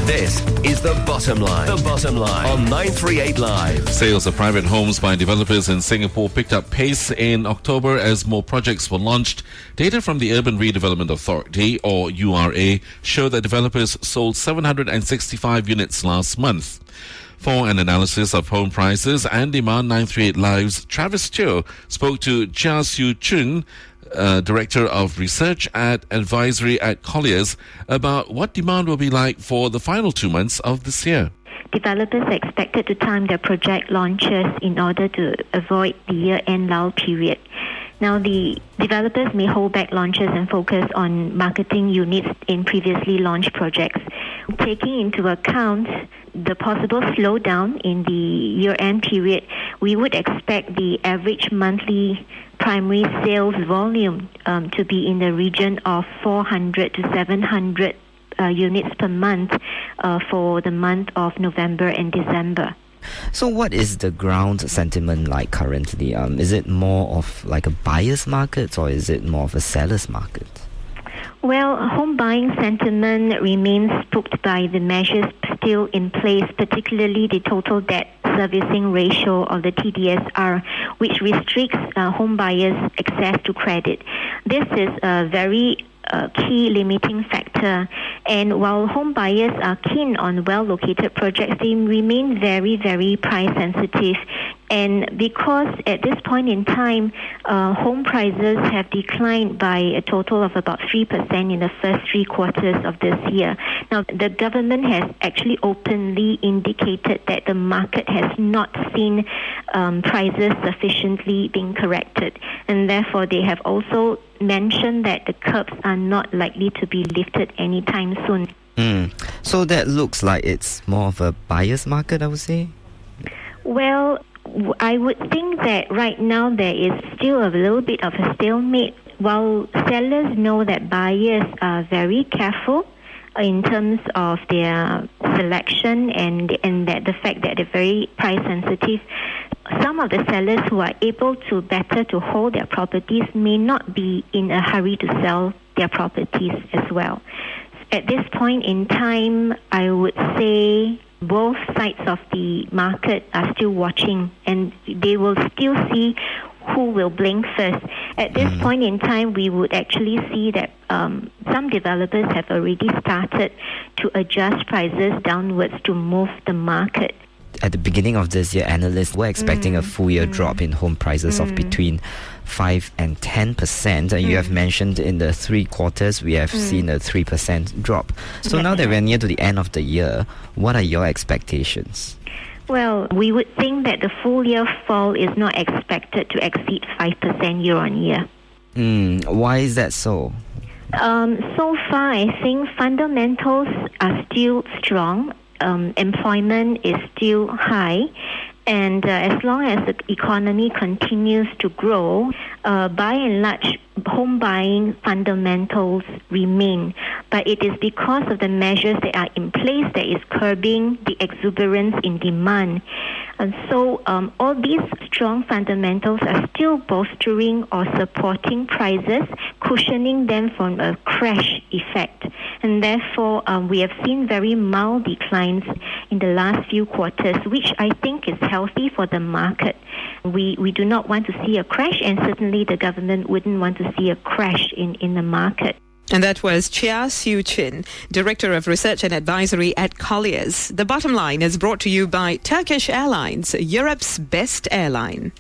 This is The Bottom Line. The Bottom Line on 938 Live. Sales of private homes by developers in Singapore picked up pace in October as more projects were launched. Data from the Urban Redevelopment Authority, or URA, show that developers sold 765 units last month. For an analysis of home prices and demand, 938 Live's Travis Teo spoke to Chia Siew Chuin, Director of Research and Advisory at Colliers, about what demand will be like for the final 2 months of this year. Developers are expected to time their project launches in order to avoid the year-end lull period. Now, the developers may hold back launches and focus on marketing units in previously launched projects. Taking into account the possible slowdown in the year-end period, we would expect the average monthly primary sales volume to be in the region of 400 to 700 units per month for the month of November and December. So what is the ground sentiment like currently? Is it more of like a buyer's market or is it more of a seller's market? Well, home buying sentiment remains spooked by the measures still in place, particularly the total debt servicing ratio of the TDSR, which restricts home buyers' access to credit. This is a very key limiting factor, and while home buyers are keen on well-located projects, they remain very, very price sensitive. And because at this point in time, home prices have declined by a total of about 3% in the first 3 quarters of this year. Now, the government has actually openly indicated that the market has not seen prices sufficiently being corrected. And therefore, they have also mentioned that the curbs are not likely to be lifted anytime soon. So that looks like it's more of a buyer's market, I would say? Well, I would think that right now there is still a little bit of a stalemate. While sellers know that buyers are very careful in terms of their selection and that the fact that they're very price sensitive, some of the sellers who are able to better to hold their properties may not be in a hurry to sell their properties as well. At this point in time, I would say both sides of the market are still watching, and they will still see who will blink first. At this point in time, we would actually see that some developers have already started to adjust prices downwards to move the market. At the beginning of this year, analysts were expecting a full year drop in home prices of between 5 and 10%. And you have mentioned in the 3 quarters, we have seen a 3% drop. So now that we're near to the end of the year, what are your expectations? Well, we would think that the full year fall is not expected to exceed 5% year on year. Why is that so? So far, I think fundamentals are still strong. Employment is still high, and as long as the economy continues to grow, by and large, home buying fundamentals remain. But it is because of the measures that are in place that is curbing the exuberance in demand. And so all these strong fundamentals are still bolstering or supporting prices, cushioning them from a crash effect. And therefore, we have seen very mild declines in the last few quarters, which I think is healthy for the market. We do not want to see a crash, and certainly the government wouldn't want to see a crash in the market. And that was Chia Siew Chuin, Director of Research and Advisory at Colliers. The Bottom Line is brought to you by Turkish Airlines, Europe's best airline.